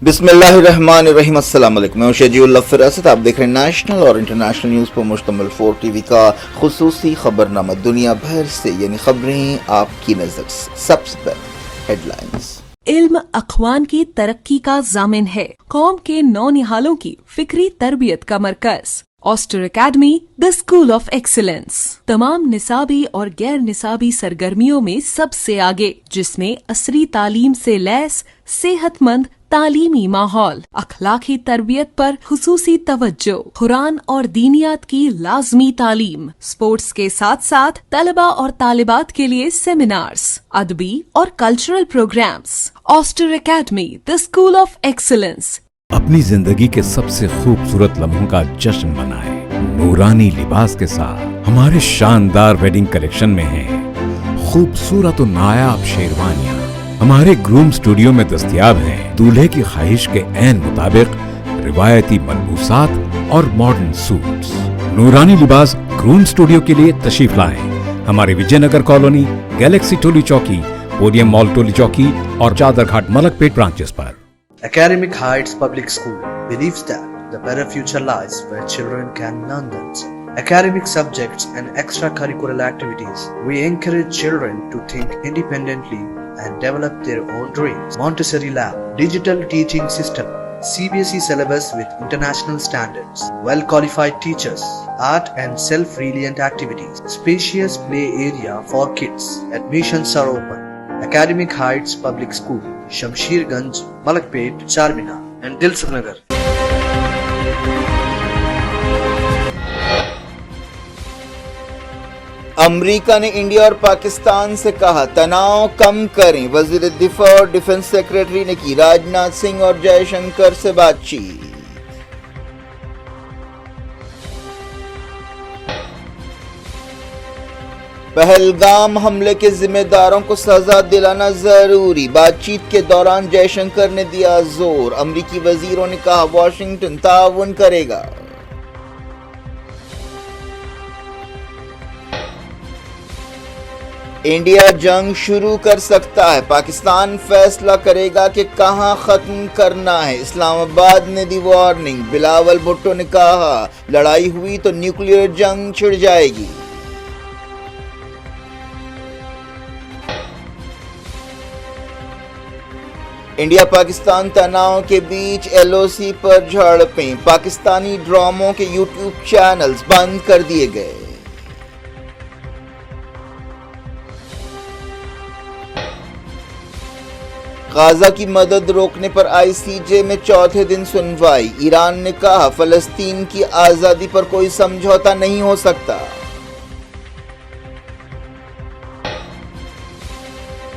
بسم اللہ الرحمن الرحیم، السلام علیکم، میں شجیع اللہ فراست، آپ دیکھ رہے ہیں نیشنل اور انٹرنیشنل نیوز پر مشتمل 4 ٹی وی کا خصوصی خبرنامہ دنیا بھر سے، یعنی خبریں آپ کی نظر سے۔ سب سے پہلے ہیڈ لائنز۔ علم اخوان کی ترقی کا ضامن ہے، قوم کے نونہالوں کی فکری تربیت کا مرکز۔ Aster academy, the school of excellence, تمام نصابی اور غیر نصابی سرگرمیوں میں سب سے آگے، جس میں عصری تعلیم سے لیس صحت مند تعلیمی ماحول، اخلاقی تربیت پر خصوصی توجہ، قرآن اور دینیات کی لازمی تعلیم، اسپورٹس کے ساتھ ساتھ طلبہ اور طالبات کے لیے سیمینارز، ادبی اور cultural programmes. Aster academy, the school of excellence. اپنی زندگی کے سب سے خوبصورت لمحوں کا جشن منائیں نورانی لباس کے ساتھ۔ ہمارے شاندار ویڈنگ کلیکشن میں ہیں خوبصورت و نایاب شیروانیاں، ہمارے گروم اسٹوڈیو میں دستیاب ہیں دولہے کی خواہش کے عین مطابق روایتی ملبوسات اور ماڈرن سوٹس۔ نورانی لباس گروم اسٹوڈیو کے لیے تشریف لائیں ہمارے وجے Nagar colony, Galaxy Toli Chowki, podium مال ٹولی چوکی اور چادر گھاٹ ملک پیٹ branches per. Academic Heights Public School believes that the better future lies where children can learn themselves. Academic subjects and extracurricular activities. We encourage children to think independently and develop their own dreams. Montessori Lab, digital teaching system, CBSE syllabus with international standards, well-qualified teachers, art and self-reliant activities, spacious play area for kids. Admissions are open. Academic Heights Public School, Shamsher Ganj, Malakpet, Charminar and Dilsukh Nagar. امریکہ نے India اور پاکستان سے کہا تناؤ کم کریں۔ وزیر دفاع اور defence secretary نے کی راجناتھ سنگھ اور جے شنکر سے بات چیت۔ پہلگام حملے کے ذمہ داروں کو سزا دلانا ضروری، بات چیت کے دوران جے شنکر نے دیا زور۔ امریکی وزیروں نے کہا واشنگٹن تعاون کرے گا۔ انڈیا جنگ شروع کر سکتا ہے، پاکستان فیصلہ کرے گا کہ کہاں ختم کرنا ہے۔ اسلام آباد نے دی وارننگ، بلاول بھٹو نے کہا لڑائی ہوئی تو نیوکلیئر جنگ چھڑ جائے گی۔ انڈیا پاکستان تناؤ کے بیچ ایل او سی پر جھڑپیں، پاکستانی ڈراموں کے یوٹیوب چینلز بند کر دیے گئے۔ غزہ کی مدد روکنے پر آئی سی جے میں چوتھے دن سنوائی، ایران نے کہا فلسطین کی آزادی پر کوئی سمجھوتا نہیں ہو سکتا۔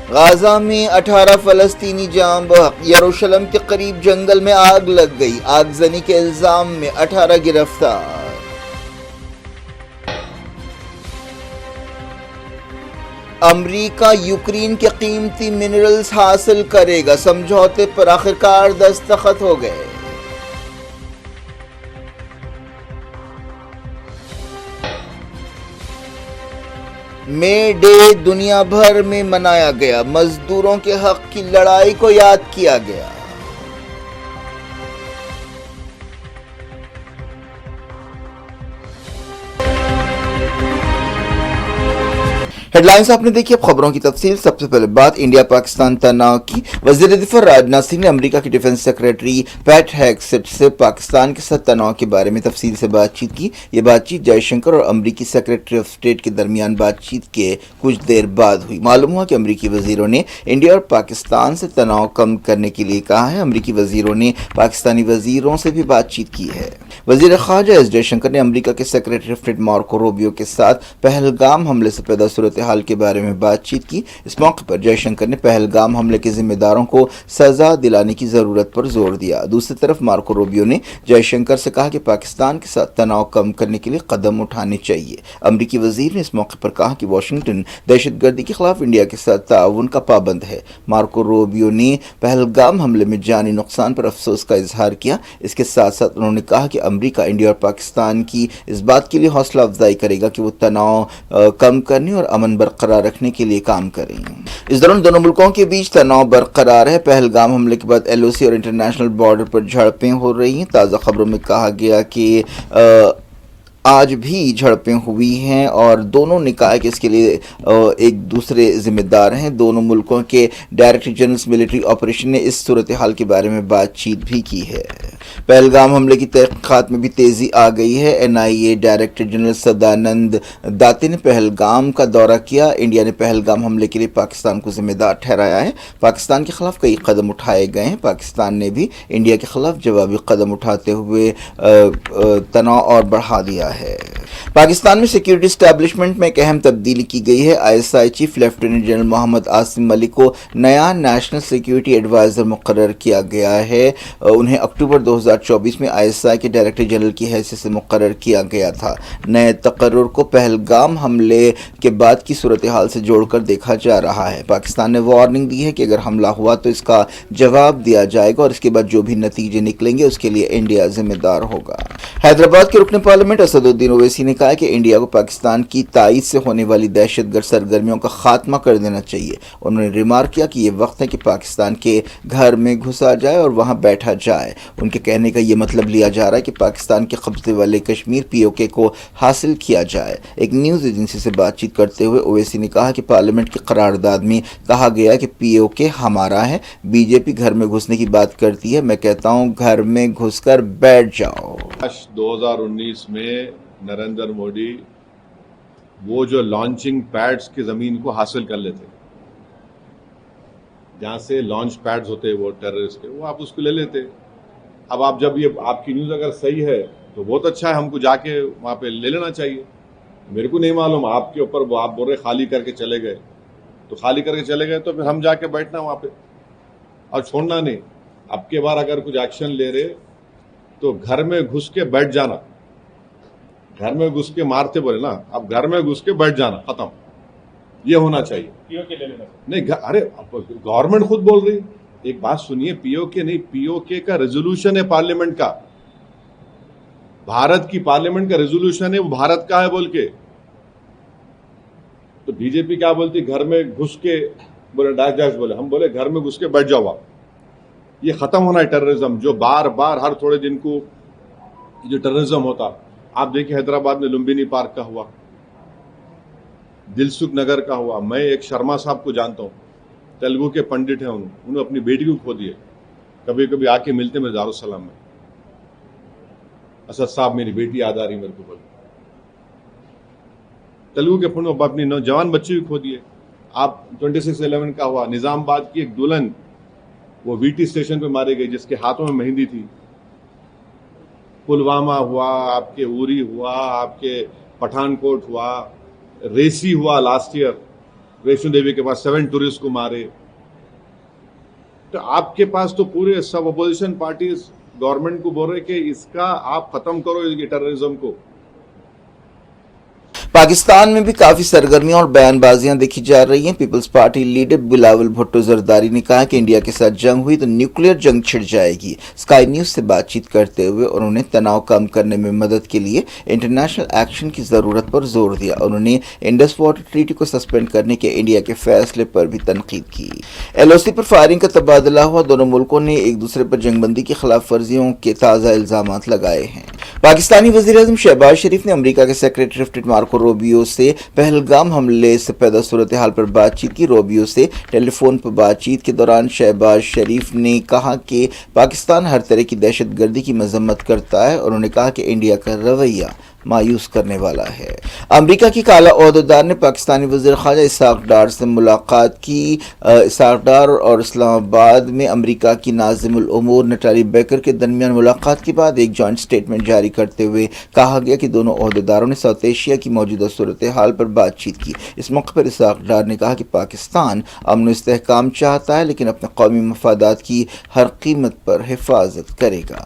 غزہ میں 18 فلسطینی جاں بحق، یروشلم کے قریب جنگل میں آگ لگ گئی، آگزنی کے الزام میں 18 گرفتار۔ امریکہ یوکرین کے قیمتی منرلز حاصل کرے گا، سمجھوتے پر آخرکار دستخط ہو گئے۔ مے ڈے دنیا بھر میں منایا گیا، مزدوروں کے حق کی لڑائی کو یاد کیا گیا۔ ہیڈ لائنز آپ نے دیکھی، اب خبروں کی تفصیل۔ سب سے پہلے بات انڈیا پاکستان تناؤ کی۔ وزیر دفاع راجناتھ سنگھ نے امریکہ کے ڈیفنس سیکرٹری پیٹ ہیگسیٹ سے پاکستان کے ساتھ تناؤ کے بارے میں تفصیل سے بات چیت کی۔ یہ بات چیت جے شنکر اور امریکی سیکرٹری آف اسٹیٹ کے درمیان بات چیت کے کچھ دیر بعد ہوئی۔ معلوم ہوا کہ امریکی وزیروں نے انڈیا اور پاکستان سے تناؤ کم کرنے کے لیے کہا ہے۔ امریکی وزیروں نے پاکستانی وزیروں سے بھی بات چیت کی ہے۔ وزیر خارجہ ایس جے شنکر نے امریکہ کے secretary of state Marco Rubio کے ساتھ پہلگام حملے سے پیدا صورتحال کے بارے میں بات چیت کی۔ اس موقع پر جے شنکر نے پہلگام حملے کے ذمہ داروں کو سزا دلانے کی ضرورت پر زور دیا۔ دوسری طرف مارکو روبیو نے جے شنکر سے کہا کہ پاکستان کے ساتھ تناؤ کم کرنے کے لیے قدم اٹھانے چاہیے۔ امریکی وزیر نے اس موقع پر کہا کہ واشنگٹن دہشت گردی کے خلاف انڈیا کے ساتھ تعاون کا پابند ہے۔ مارکو روبیو نے پہلگام حملے میں جانی نقصان پر افسوس کا اظہار کیا۔ اس کے ساتھ ساتھ انہوں نے کہا کہ امریکہ انڈیا اور پاکستان کی اس بات کے لیے حوصلہ افزائی کرے گا کہ وہ تناؤ کم کرنے اور امن برقرار رکھنے کے لیے کام کریں۔ اس دوران دونوں ملکوں کے بیچ تناؤ برقرار ہے۔ پہلگام حملے کے بعد LOC اور انٹرنیشنل بارڈر پر جھڑپیں ہو رہی ہیں۔ تازہ خبروں میں کہا گیا کہ آج بھی جھڑپیں ہوئی ہیں اور دونوں نے کہا کہ اس کے لیے ایک دوسرے ذمہ دار ہیں۔ دونوں ملکوں کے ڈائریکٹر جنرل ملٹری آپریشن نے اس صورتحال کے بارے میں بات چیت بھی کی ہے۔ پہلگام حملے کی تحقیقات میں بھی تیزی آ گئی ہے۔ NIA ڈائریکٹر جنرل سدانند داتے نے پہلگام کا دورہ کیا۔ انڈیا نے پہلگام حملے کے لیے پاکستان کو ذمہ دار ٹھہرایا ہے۔ پاکستان کے خلاف کئی قدم اٹھائے گئے ہیں۔ پاکستان نے بھی انڈیا کے خلاف جوابی قدم اٹھاتے ہوئے تناؤ اور بڑھا دیا ہے۔ پاکستان میں سیکیورٹی اسٹیبلشمنٹ میں ایک اہم تبدیلی کی گئی ہے۔ ISI chief lieutenant general Muhammad Asim ملک کو نیا نیشنل سیکیورٹی ایڈوائزر مقرر کیا گیا ہے۔ انہیں اکتوبر 2024 میں ISI کے ڈائریکٹر جنرل کی حیثیت سے مقرر کیا گیا تھا۔ نئے تقرر کو پہلگام حملے کے بعد کی صورتحال سے جوڑ کر دیکھا جا رہا ہے۔ پاکستان نے وارننگ دی ہے کہ اگر حملہ ہوا تو اس کا جواب دیا جائے گا اور اس کے بعد جو بھی نتیجے نکلیں گے اس کے لیے انڈیا ذمہ دار ہوگا۔ حیدرآباد کے رکن پارلیمنٹ اسد الدین اویسی نے کہا کہ انڈیا کو پاکستان کی تائید سے ہونے والی دہشت گرد سرگرمیوں کا خاتمہ کر دینا چاہیے۔ انہوں نے ریمارک کیا کہ یہ وقت ہے کہ پاکستان کے گھر میں گھسا جائے اور وہاں بیٹھا جائے۔ ان کے کہنے کا یہ مطلب لیا جا رہا ہے کہ پاکستان کے قبضے والے کشمیر POK کو حاصل کیا جائے۔ ایک نیوز ایجنسی سے بات چیت کرتے ہوئے اویسی نے کہا کہ پارلیمنٹ کی قرارداد میں کہا گیا کہ POK ہمارا ہے۔ BJP گھر میں گھسنے کی بات کرتی ہے۔ میں کہتا ہوں گھر میں گھس کر بیٹھ جاؤ۔ 2019 میں نریندر مودی وہ جو لانچنگ پیڈز کی زمین کو حاصل کر لیتے، جہاں سے لانچ پیڈز ہوتے وہ ٹیررسٹ کے، وہ آپ اس کو لے لیتے۔ اب آپ جب یہ آپ کی نیوز اگر صحیح ہے تو بہت اچھا ہے، ہم کو جا کے وہاں پہ لے لینا چاہیے۔ میرے کو نہیں معلوم آپ کے اوپر وہ آپ بول رہے خالی کر کے چلے گئے، تو خالی کر کے چلے گئے تو پھر ہم جا کے بیٹھنا وہاں پہ اور چھوڑنا نہیں۔ اب کے بار اگر کچھ ایکشن لے رہے تو گھر میں گھس کے بیٹھ جانا، گھر میں گھس کے مارتے بولے نا، اب گھر میں گھس کے بیٹھ جانا، ختم، یہ ہونا چاہیے۔ نہیں ارے گورنمنٹ خود بول رہی، ایک بات سنیے، POK نہیں، POK کا ریزولوشن ہے پارلیمنٹ کا، بھارت کی پارلیمنٹ کا ریزولوشن ہے، وہ بھارت کا ہے بول کے، تو BJP کیا بولتی، گھر میں گھس کے بولے ڈیش بولے، ہم بولے گھر میں گھس کے بیٹھ جاؤ آپ۔ یہ ختم ہونا ہے ٹیررزم، جو بار بار ہر تھوڑے دن کو جو ٹیررزم ہوتا۔ آپ دیکھیں حیدرآباد میں لمبینی پارک کا ہوا، دلسکھ نگر کا ہوا۔ میں ایک شرما صاحب کو جانتا ہوں، تیلگو کے پنڈت ہیں، انہوں نے اپنی بیٹی کو کھو دیے، کبھی کبھی آ کے ملتے میں دارالسلام میں، اسد صاحب میری بیٹی یاد آ رہی میرے کو، بول تیلگو کے پنڈت اپنی نوجوان بچی کو کھو دیے۔ آپ 26/11 کا ہوا، نظام آباد کی ایک دلہن وہ VT اسٹیشن پہ مارے گئی جس کے ہاتھوں میں مہندی تھی۔ پلوامہ ہوا، آپ کے اوری ہوا، آپ کے پٹھان کوٹ ہوا، ریسی ہوا لاسٹ ایئر، ویشنو دیوی کے پاس 7 ٹورسٹ کو مارے۔ تو آپ کے پاس تو پورے سب اپوزیشن پارٹیز گورنمنٹ کو بول رہے کہ اس کا آپ ختم کرو یہ ٹیررزم کو۔ پاکستان میں بھی کافی سرگرمیاں اور بیان بازیاں دیکھی جا رہی ہیں۔ پیپلز پارٹی لیڈر بلاول بھٹو زرداری نے کہا کہ انڈیا کے ساتھ جنگ ہوئی تو نیوکلیئر جنگ چھڑ جائے گی۔ اسکائی نیوز سے بات چیت کرتے ہوئے انہوں نے تناؤ کم کرنے میں مدد کے لیے انٹرنیشنل ایکشن کی ضرورت پر زور دیا۔ انہوں نے انڈس واٹر ٹریٹی کو سسپینڈ کرنے کے انڈیا کے فیصلے پر بھی تنقید کی۔ LOC پر فائرنگ کا تبادلہ ہوا، دونوں ملکوں نے ایک دوسرے پر جنگ بندی کی خلاف ورزیوں کے تازہ الزامات لگائے ہیں۔ پاکستانی وزیراعظم شہباز شریف نے امریکہ کے secretary of state Marco Rubio سے پہلگام حملے سے پیدا صورتحال پر بات چیت کی۔ روبیو سے ٹیلی فون پر بات چیت کے دوران شہباز شریف نے کہا کہ پاکستان ہر طرح کی دہشت گردی کی مذمت کرتا ہے۔ انہوں نے کہا کہ انڈیا کا رویہ مایوس کرنے والا ہے۔ امریکہ کی اعلیٰ عہدیدار نے پاکستانی وزیر خارجہ اسحاق ڈار سے ملاقات کی۔ اسحاق ڈار اور اسلام آباد میں امریکہ کی ناظم الامور نٹالی بیکر کے درمیان ملاقات کے بعد ایک جوائنٹ سٹیٹمنٹ جاری کرتے ہوئے کہا گیا کہ دونوں عہدیداروں نے ساؤتھ ایشیا کی موجودہ صورتحال پر بات چیت کی۔ اس موقع پر اسحاق ڈار نے کہا کہ پاکستان امن و استحکام چاہتا ہے لیکن اپنے قومی مفادات کی ہر قیمت پر حفاظت کرے گا۔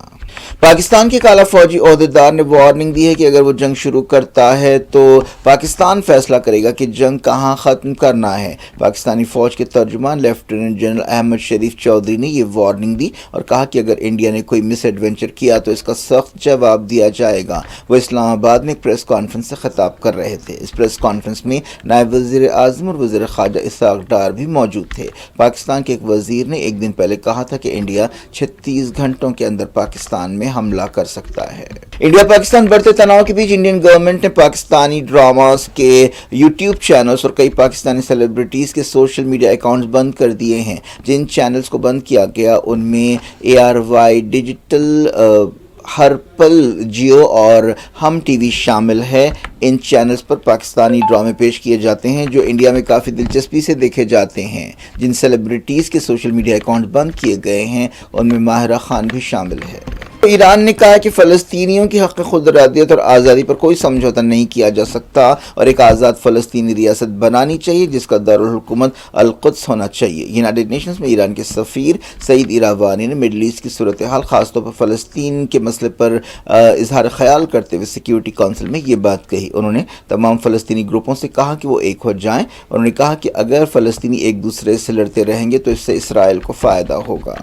پاکستان کے اعلیٰ فوجی عہدیدار نے وارننگ دی ہے کہ اگر وہ جنگ شروع کرتا ہے تو پاکستان فیصلہ کرے گا کہ جنگ کہاں ختم کرنا ہے۔ پاکستانی فوج کے ترجمان لیفٹیننٹ جنرل احمد شریف چودھری نے یہ وارننگ دی اور کہا کہ اگر انڈیا نے کوئی مس ایڈوینچر کیا تو اس کا سخت جواب دیا جائے گا۔ وہ اسلام آباد میں ایک پریس کانفرنس سے خطاب کر رہے تھے۔ اس پریس کانفرنس میں نائب وزیر اعظم اور وزیر خارجہ اسحاق ڈار بھی موجود تھے۔ پاکستان کے ایک وزیر نے ایک دن پہلے کہا تھا کہ انڈیا 36 گھنٹوں کے اندر پاکستان میں حملہ کر سکتا ہے۔ انڈیا پاکستان بڑھتے تناؤ کے بیچ انڈین گورنمنٹ نے پاکستانی ڈراماز کے یوٹیوب چینلز اور کئی پاکستانی سیلیبریٹیز کے سوشل میڈیا اکاؤنٹس بند کر دیے ہیں۔ جن چینلز کو بند کیا گیا ان میں ARY ڈیجیٹل، ہر پل جیو اور ہم ٹی وی شامل ہے۔ ان چینلز پر پاکستانی ڈرامے پیش کیے جاتے ہیں جو انڈیا میں کافی دلچسپی سے دیکھے جاتے ہیں۔ جن سیلیبریٹیز کے سوشل میڈیا اکاؤنٹ بند کیے گئے ہیں ان میں ماہرہ خان بھی شامل ہے۔ ایران نے کہا کہ فلسطینیوں کی حق خود ارادیت اور آزادی پر کوئی سمجھوتا نہیں کیا جا سکتا اور ایک آزاد فلسطینی ریاست بنانی چاہیے جس کا دارالحکومت القدس ہونا چاہیے۔ یونائیٹڈ نیشنز میں ایران کے سفیر سعید ایراوانی نے مڈل ایسٹ کی صورتحال خاص طور پر فلسطین کے مسئلے پر اظہار خیال کرتے ہوئے سیکیورٹی کونسل میں یہ بات کہی۔ انہوں نے تمام فلسطینی گروپوں سے کہا کہ وہ ایک ہو جائیں۔ انہوں نے کہا کہ اگر فلسطینی ایک دوسرے سے لڑتے رہیں گے تو اس سے اسرائیل کو فائدہ ہوگا۔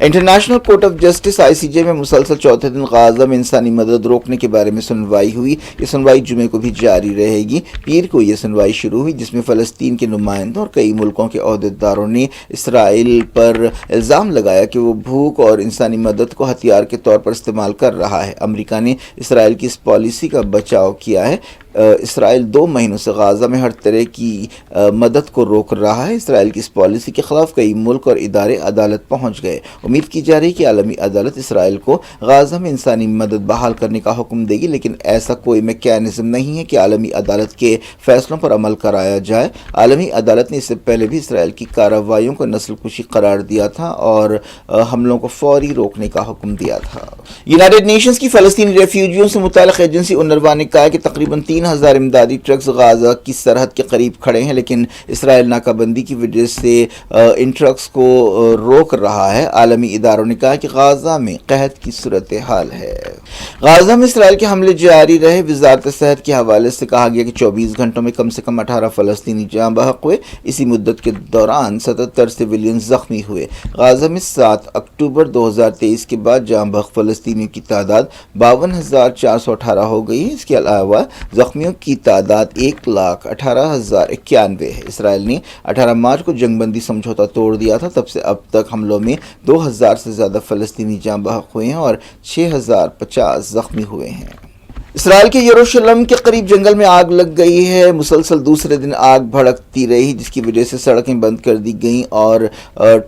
International court of justice ICJ میں مسلسل چوتھے دن غزہ میں انسانی مدد روکنے کے بارے میں سنوائی ہوئی۔ یہ سنوائی جمعے کو بھی جاری رہے گی۔ پیر کو یہ سنوائی شروع ہوئی جس میں فلسطین کے نمائندوں اور کئی ملکوں کے عہدیداروں نے اسرائیل پر الزام لگایا کہ وہ بھوک اور انسانی مدد کو ہتھیار کے طور پر استعمال کر رہا ہے۔ امریکہ نے اسرائیل کی اس پالیسی کا بچاؤ کیا ہے۔ اسرائیل 2 مہینوں سے غزہ میں ہر طرح کی مدد کو روک رہا ہے۔ اسرائیل کی اس پالیسی کے خلاف کئی ملک اور ادارے عدالت پہنچ گئے۔ امید کی جا رہی ہے کہ عالمی عدالت اسرائیل کو غزہ میں انسانی مدد بحال کرنے کا حکم دے گی، لیکن ایسا کوئی میکینزم نہیں ہے کہ عالمی عدالت کے فیصلوں پر عمل کرایا جائے۔ عالمی عدالت نے اس سے پہلے بھی اسرائیل کی کارروائیوں کو نسل کشی قرار دیا تھا اور حملوں کو فوری روکنے کا حکم دیا تھا۔ یونائیٹڈ نیشنز کی فلسطینی ریفیوجیوں سے متعلق ایجنسی UNRWA نے کہا ہے کہ تقریباً 3000 امدادی ٹرکس غزہ کی سرحد کے قریب کھڑے ہیں، لیکن اسرائیل ناکہ بندی کی وجہ سے ان ٹرکس کو روک رہا ہے۔ عالمی اداروں نے کہا کہ غزہ میں قحط کی صورتحال ہے۔ غزہ میں اسرائیل کے حملے جاری رہے۔ وزارت صحت کے حوالے سے کہا گیا کہ 24 گھنٹوں میں کم سے کم 18 فلسطینی جاں بحق ہوئے۔ اسی مدت کے دوران 77 سویلین زخمی ہوئے۔ غزہ میں 7 اکتوبر 2023 کے بعد جاں بحق فلسطینیوں کی تعداد 52,418 ہو گئی ہے۔ اس کے علاوہ زخمیوں کی تعداد 1,18,091 ہے۔ اسرائیل نے 18 مارچ کو جنگ بندی سمجھوتا توڑ دیا تھا۔ تب سے اب تک حملوں میں 2000 سے زیادہ فلسطینی جاں بحق ہوئے ہیں اور 6050 زخمی ہوئے ہیں۔ اسرائیل کے یروشلم کے قریب جنگل میں آگ لگ گئی ہے۔ مسلسل دوسرے دن آگ بھڑکتی رہی جس کی وجہ سے سڑکیں بند کر دی گئیں اور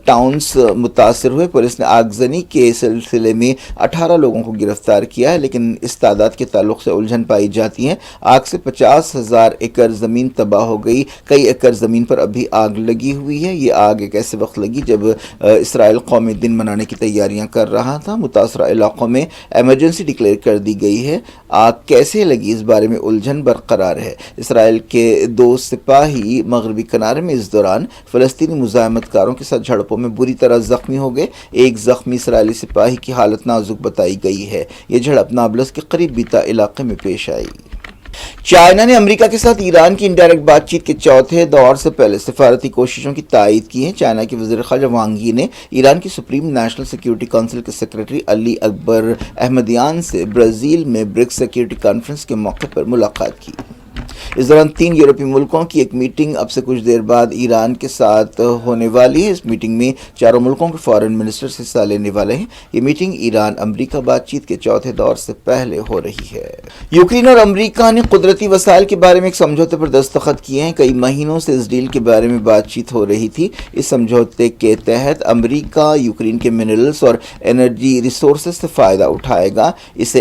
ٹاؤنز متاثر ہوئے۔ پولیس نے آگزنی کے سلسلے میں 18 لوگوں کو گرفتار کیا ہے، لیکن اس تعداد کے تعلق سے الجھن پائی جاتی ہے۔ آگ سے 50,000 ایکڑ زمین تباہ ہو گئی۔ کئی ایکڑ زمین پر ابھی آگ لگی ہوئی ہے۔ یہ آگ ایک ایسے وقت لگی جب اسرائیل قومی دن منانے کی تیاریاں کر رہا تھا۔ متاثرہ علاقوں میں ایمرجنسی ڈکلیئر کر دی گئی ہے۔ آگ کیسے لگی اس بارے میں الجھن برقرار ہے۔ اسرائیل کے 2 سپاہی مغربی کنارے میں اس دوران فلسطینی مزاحمت کاروں کے ساتھ جھڑپوں میں بری طرح زخمی ہو گئے۔ ایک زخمی اسرائیلی سپاہی کی حالت نازک بتائی گئی ہے۔ یہ جھڑپ نابلس کے قریب بیتا علاقے میں پیش آئی۔ چائنا نے امریکہ کے ساتھ ایران کی انڈائریکٹ بات چیت کے چوتھے دور سے پہلے سفارتی کوششوں کی تائید کی ہے۔ چائنا کے وزیر خارجہ وانگ یی نے ایران کی سپریم نیشنل سیکیورٹی کونسل کے سیکریٹری علی اکبر احمدیان سے برازیل میں برکس سیکیورٹی کانفرنس کے موقع پر ملاقات کی۔ اس دوران 3 یورپی ملکوں کی ایک میٹنگ اب سے کچھ دیر بعد ایران کے ساتھ ہونے والی ہے۔ اس میٹنگ میں چاروں ملکوں کے فارن منسٹرز حصہ لینے والے ہیں۔ یہ میٹنگ ایران امریکہ بات چیت کے چوتھے دور سے پہلے ہو رہی ہے۔ یوکرین اور امریکہ نے قدرتی وسائل کے بارے میں ایک سمجھوتے پر دستخط کیے ہیں۔ کئی مہینوں سے اس ڈیل کے بارے میں بات چیت ہو رہی تھی۔ اس سمجھوتے کے تحت امریکہ یوکرین کے منرلز اور انرجی ریسورسز سے فائدہ اٹھائے گا۔ اسے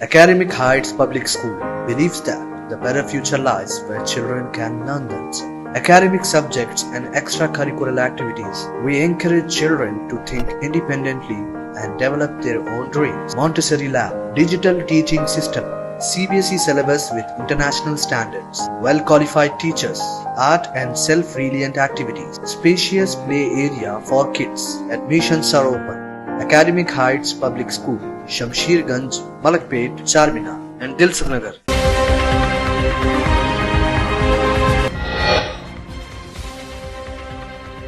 Academic Heights Public School believes that the better future lies where children can learn them. Academic subjects and extracurricular activities. We encourage children to think independently and develop their own dreams. Montessori Lab, digital teaching system, CBSE syllabus with international standards, well-qualified teachers, art and self-reliant activities, spacious play area for kids. Admissions are open. Academic Heights Public School, Shamsherganj, Malakpet, Charminar and Dilsukhnagar.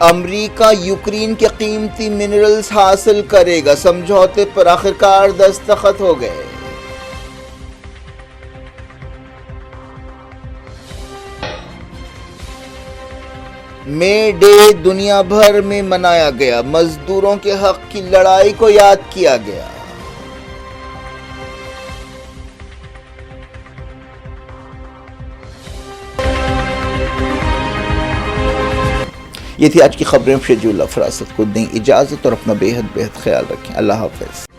America Ukraine کے قیمتی minerals حاصل کرے گا، سمجھوتے پر آخرکار دستخط ہو گئے۔ مے day دنیا بھر میں منایا گیا، مزدوروں کے حق کی لڑائی کو یاد کیا گیا۔ یہ تھی آج کی خبریں۔ شجی اللہ فراست کو دیں اجازت اور اپنا بے حد خیال رکھیں۔ اللہ حافظ۔